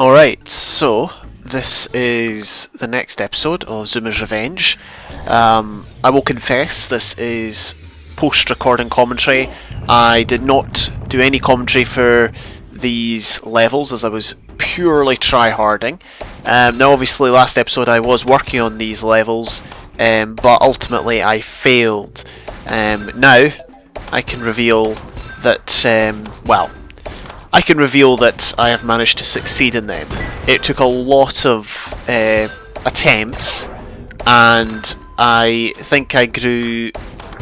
Alright, so this is the next episode of Zuma's Revenge. I will confess this is post-recording commentary. I did not do any commentary for these levels as I was purely try-harding. Now obviously last episode I was working on these levels, but ultimately I failed. Now I can reveal that, I can reveal that I have managed to succeed in them. It took a lot of attempts, and I think I grew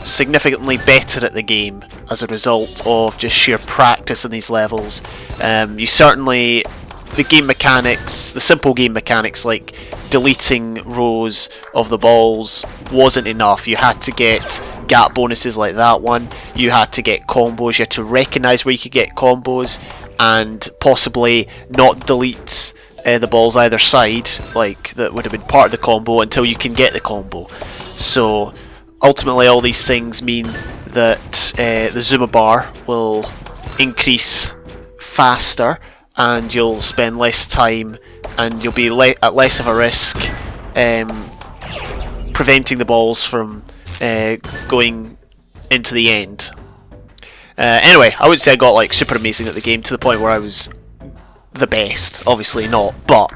significantly better at the game as a result of just sheer practice in these levels. The game mechanics, the simple game mechanics like deleting rows of the balls wasn't enough. You had to get gap bonuses like that one, you had to get combos, you had to recognise where you could get combos and possibly not delete the balls either side, like that would have been part of the combo, until you can get the combo. So ultimately all these things mean that the Zuma bar will increase faster and you'll spend less time and you'll be at less of a risk preventing the balls from going into the end. Anyway, I would say I got like super amazing at the game to the point where I was the best. Obviously not, but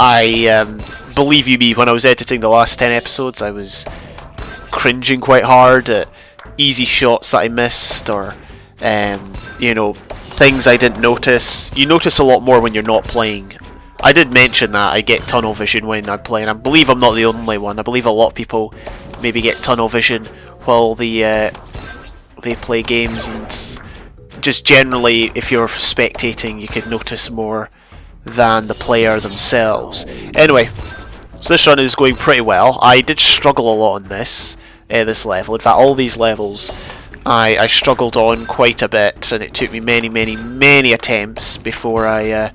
I believe you me, when I was editing the last 10 episodes I was cringing quite hard at easy shots that I missed, or things I didn't notice. You notice a lot more when you're not playing. I did mention that I get tunnel vision when I'm playing. I believe I'm not the only one. I believe a lot of people maybe get tunnel vision while they play games, and just generally if you're spectating you could notice more than the player themselves. Anyway, so this run is going pretty well. I did struggle a lot on this level. In fact, all these levels I struggled on quite a bit, and it took me many attempts before I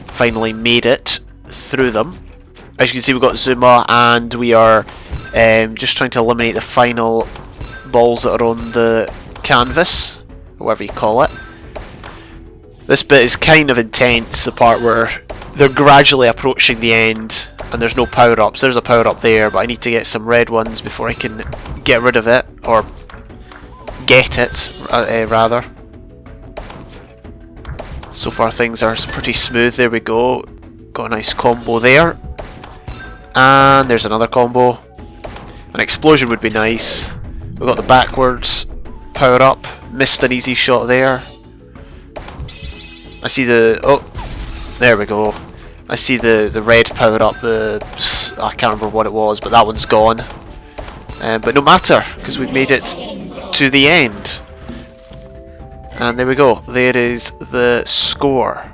finally made it through them. As you can see, we've got Zuma and we are just trying to eliminate the final balls that are on the canvas, whatever you call it. This bit is kind of intense, the part where they're gradually approaching the end and there's no power-ups. There's a power-up there, but I need to get some red ones before I can get rid of it, or get it, rather. So far things are pretty smooth. There we go. Got a nice combo there. And there's another combo. An explosion would be nice. We've got the backwards power-up. Missed an easy shot there. I see the... oh, there we go. I see the red power-up. I can't remember what it was, but that one's gone. But no matter, because we've made it to the end. And there we go. There is the score.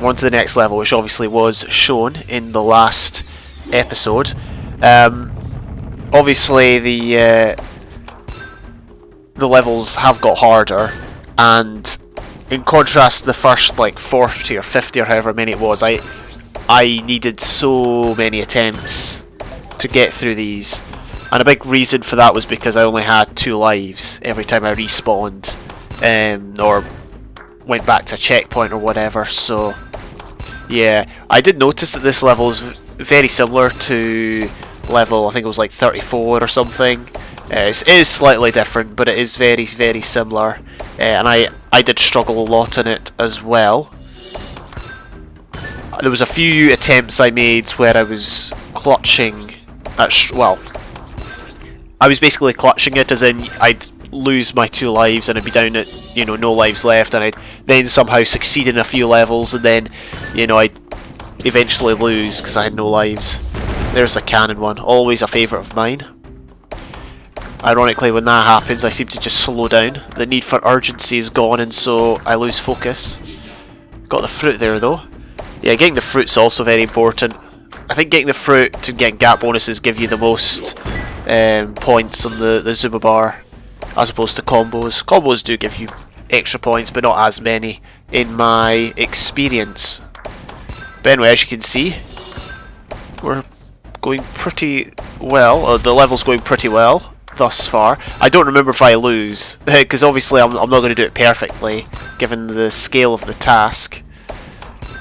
On to the next level, which obviously was shown in the last episode. Obviously the levels have got harder, and in contrast to the first like 40 or 50 or however many it was, I needed so many attempts to get through these, and a big reason for that was because I only had 2 lives every time I respawned or went back to a checkpoint or whatever. So yeah, I did notice that this level is very similar to level, I think it was like 34 or something. It is slightly different, but it is very similar, and I did struggle a lot in it as well. There was a few attempts I made where I was clutching at I was basically clutching it, as in I'd lose my 2 lives and I'd be down at no lives left, and I'd then somehow succeed in a few levels, and then I'd eventually lose because I had no lives. There's the cannon one, always a favourite of mine. Ironically, when that happens I seem to just slow down. The need for urgency is gone, and so I lose focus. Got the fruit there though. Yeah, getting the fruit's also very important. I think getting the fruit to get gap bonuses give you the most points on the Zuma bar, as opposed to combos. Combos do give you extra points, but not as many in my experience. But anyway, as you can see, we're going pretty well. The level's going pretty well thus far. I don't remember if I lose, because obviously I'm not going to do it perfectly, given the scale of the task.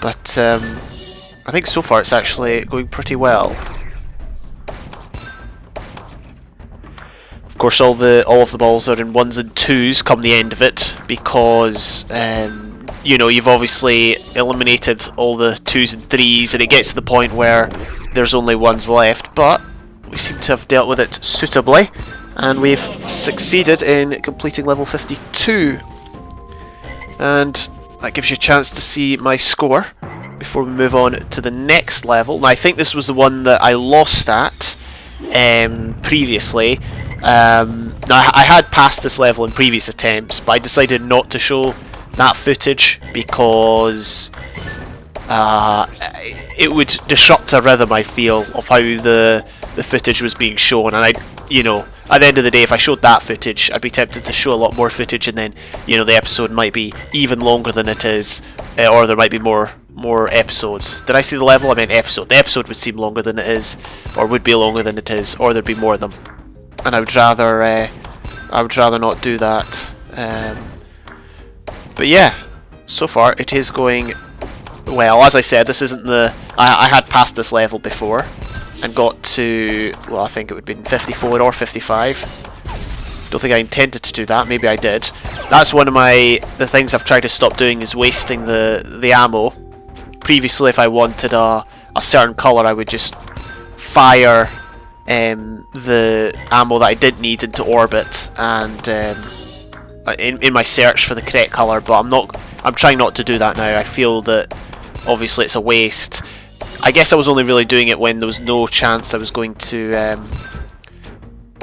But I think so far it's actually going pretty well. Of course, all of the balls are in 1s and 2s come the end of it, because you know, you've obviously eliminated all the 2s and 3s, and it gets to the point where there's only 1s left. But we seem to have dealt with it suitably, and we've succeeded in completing level 52. And that gives you a chance to see my score before we move on to the next level. Now, I think this was the one that I lost at previously. Now, I had passed this level in previous attempts, but I decided not to show that footage because it would disrupt a rhythm, I feel, of how the footage was being shown. And you know, at the end of the day, if I showed that footage, I'd be tempted to show a lot more footage, and then, you know, the episode might be even longer than it is, or there might be more episodes. Did I say the level? I meant episode. The episode would seem longer than it is, or would be longer than it is, or there'd be more of them. And I would rather not do that. But yeah, so far it is going well. As I said, this isn't the... I had passed this level before and got to, well, I think it would have been 54 or 55. Don't think I intended to do that. Maybe I did. That's one of the things I've tried to stop doing, is wasting the ammo. Previously, if I wanted a certain colour, I would just fire the ammo that I didn't need into orbit, and in my search for the correct colour. But I'm trying not to do that now. I feel that obviously it's a waste. I guess I was only really doing it when there was no chance I was going to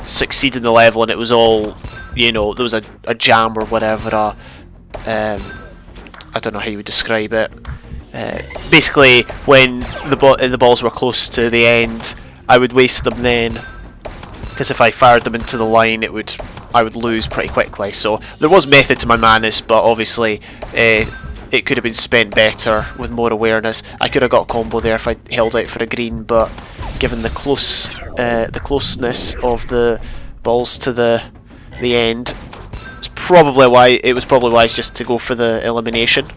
succeed in the level, and it was all, you know, there was a jam or whatever. I don't know how you would describe it. Basically, when the balls were close to the end, I would waste them then, because if I fired them into the line, I would lose pretty quickly. So there was method to my madness, but obviously it could have been spent better with more awareness. I could have got a combo there if I held out for a green, but given the closeness of the balls to the end, it was probably wise just to go for the elimination.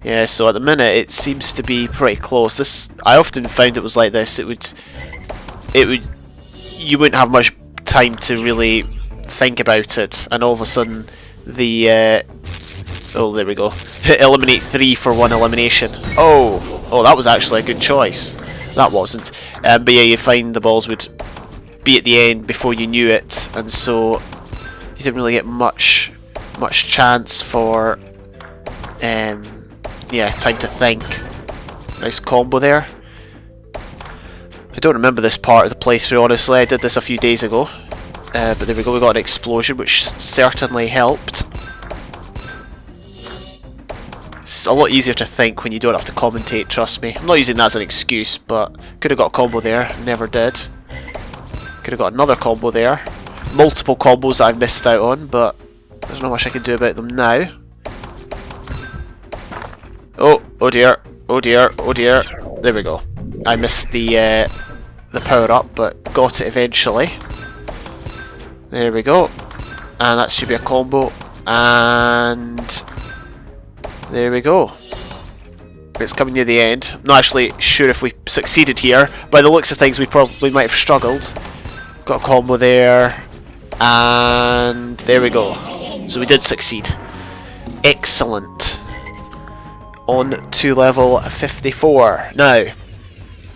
Yeah, so at the minute it seems to be pretty close. I often found it was like this. You wouldn't have much time to really think about it, and all of a sudden oh, there we go. Eliminate 3 for 1 elimination. Oh, that was actually a good choice. That wasn't. But yeah, you find the balls would be at the end before you knew it, and so you didn't really get much chance for yeah, time to think. Nice combo there. I don't remember this part of the playthrough, honestly. I did this a few days ago. But there we go, we got an explosion, which certainly helped. It's a lot easier to think when you don't have to commentate, trust me. I'm not using that as an excuse, but could have got a combo there, never did. Could have got another combo there. Multiple combos that I've missed out on, but there's not much I can do about them now. Oh dear, oh dear, oh dear. There we go. I missed the power up, but got it eventually. There we go. And that should be a combo. And there we go. It's coming near the end. I'm not actually sure if we succeeded here. By the looks of things, we probably might have struggled. Got a combo there. And there we go. So we did succeed. Excellent. On to level 54. Now,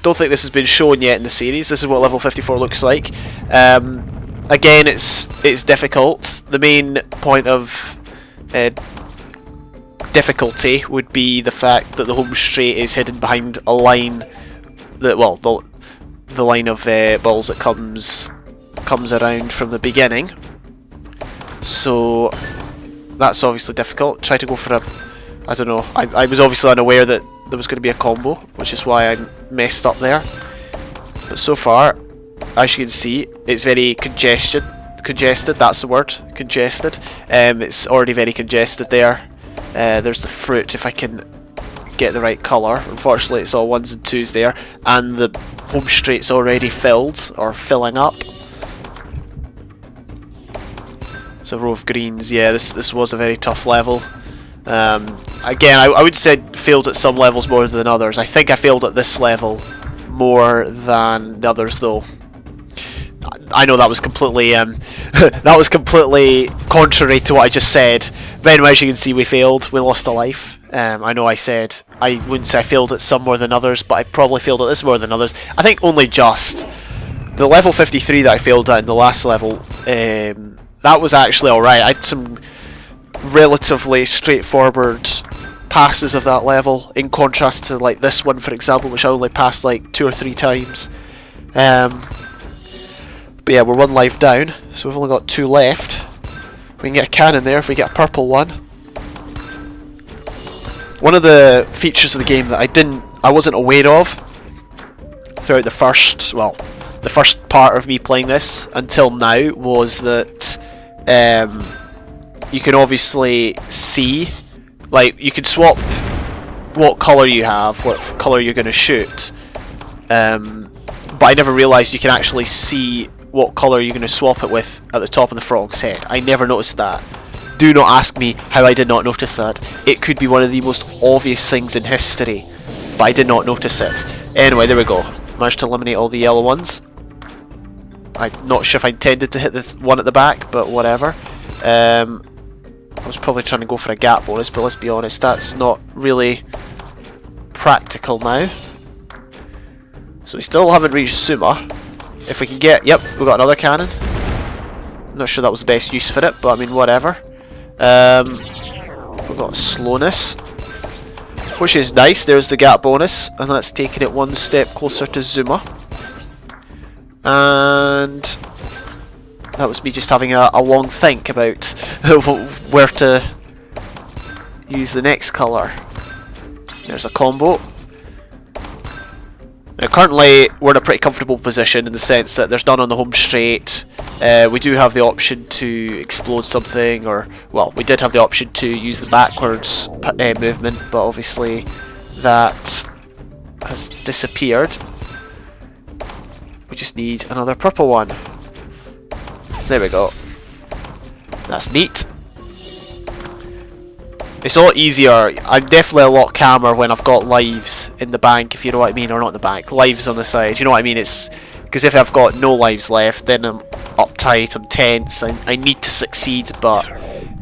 don't think this has been shown yet in the series. This is what level 54 looks like. Again, it's difficult. The main point of difficulty would be the fact that the home straight is hidden behind a line that, well, the line of balls that comes around from the beginning. So that's obviously difficult. Try to go for a, I don't know. I was obviously unaware that there was going to be a combo, which is why I messed up there. But so far, as you can see, it's very congested. That's the word. Congested. It's already very congested there. There's the fruit, if I can get the right colour. Unfortunately, it's all 1s and 2s there, and the home straight's already filled, or filling up. It's a row of greens. Yeah, this was a very tough level. Again, I would say failed at some levels more than others. I think I failed at this level more than the others, though. I know that was completely that was completely contrary to what I just said. But anyway, as you can see, we failed. We lost a life. I know I said I wouldn't say I failed at some more than others, but I probably failed at this more than others. I think only just the level 53 that I failed at in the last level. That was actually alright. I had some relatively straightforward passes of that level, in contrast to like this one, for example, which I only passed like 2 or 3 times. But yeah, we're 1 life down, so we've only got 2 left. We can get a cannon there if we get a purple one. One of the features of the game that I wasn't aware of throughout the first part of me playing this until now was that you can obviously see, like, you can swap what colour you have, what colour you're going to shoot, but I never realised you can actually see what colour you're going to swap it with at the top of the frog's head. I never noticed that. Do not ask me how I did not notice that. It could be one of the most obvious things in history, but I did not notice it. Anyway, there we go. Managed to eliminate all the yellow ones. I'm not sure if I intended to hit the one at the back, but whatever. I was probably trying to go for a gap bonus, but let's be honest, that's not really practical now. So we still haven't reached Zuma. If we can get... Yep, we've got another cannon. I'm not sure that was the best use for it, but I mean, whatever. We've got slowness, which is nice. There's the gap bonus, and that's taking it 1 step closer to Zuma. And that was me just having a long think about where to use the next colour. There's a combo. Now currently we're in a pretty comfortable position in the sense that there's none on the home straight. We do have the option to explode something, or, well, we did have the option to use the backwards movement, but obviously that has disappeared. We just need another purple one. There we go. That's neat. It's a lot easier. I'm definitely a lot calmer when I've got lives in the bank, if you know what I mean, or not in the bank, lives on the side. You know what I mean? It's because if I've got no lives left, then I'm uptight, I'm tense, I need to succeed. But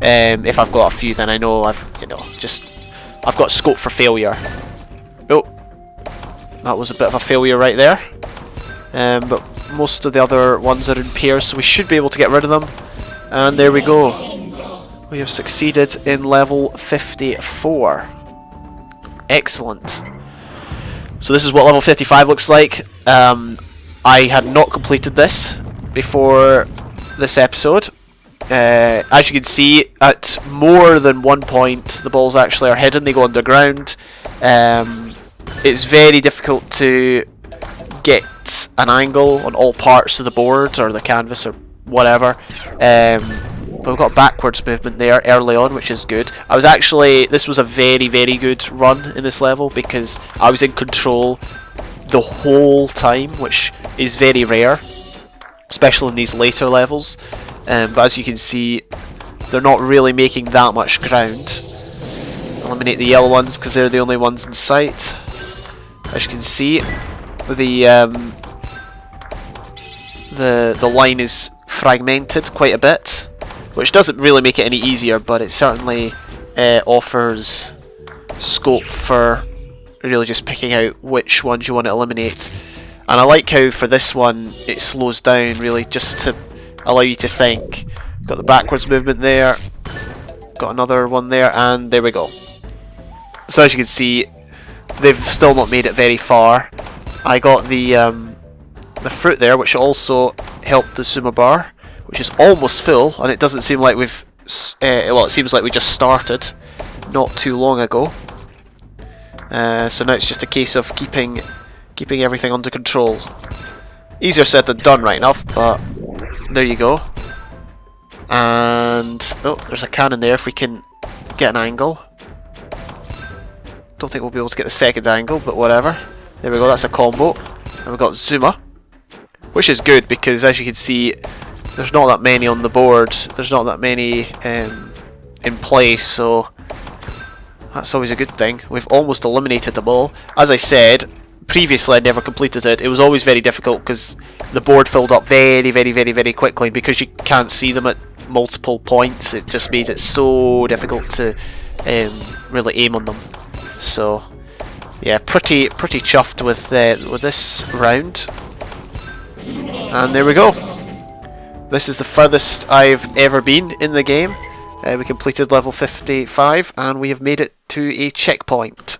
if I've got a few, then I know I've got scope for failure. Oh, that was a bit of a failure right there. But most of the other ones are in pairs, so we should be able to get rid of them. And there we go. We have succeeded in level 54. Excellent. So this is what level 55 looks like. I had not completed this before this episode. As you can see, at more than one point the balls actually are hidden, they go underground. It's very difficult to get an angle on all parts of the board or the canvas or whatever. But we've got backwards movement there early on, which is good. This was a very, very good run in this level because I was in control the whole time, which is very rare, especially in these later levels. But as you can see, they're not really making that much ground. Eliminate the yellow ones because they're the only ones in sight. As you can see, the line is fragmented quite a bit, which doesn't really make it any easier, but it certainly offers scope for really just picking out which ones you want to eliminate. And I like how for this one it slows down really just to allow you to think. Got the backwards movement there, got another one there, and there we go. So as you can see, they've still not made it very far. I got the fruit there, which also helped the Zuma bar, which is almost full, and it doesn't seem like we've well, it seems like we just started not too long ago. So now it's just a case of keeping everything under control. Easier said than done, right enough, but there you go. And oh, there's a cannon there if we can get an angle. Don't think we'll be able to get the second angle, but whatever. There we go, that's a combo. And we've got Zuma, which is good because as you can see, there's not that many on the board. There's not that many in place, so That's always a good thing. We've almost eliminated them all. As I said, previously I never completed it. It was always very difficult because the board filled up very quickly. Because you can't see them at multiple points, it just made it so difficult to really aim on them. So yeah, pretty chuffed with this round. And there we go. This is the furthest I've ever been in the game. We completed level 55 and we have made it to a checkpoint.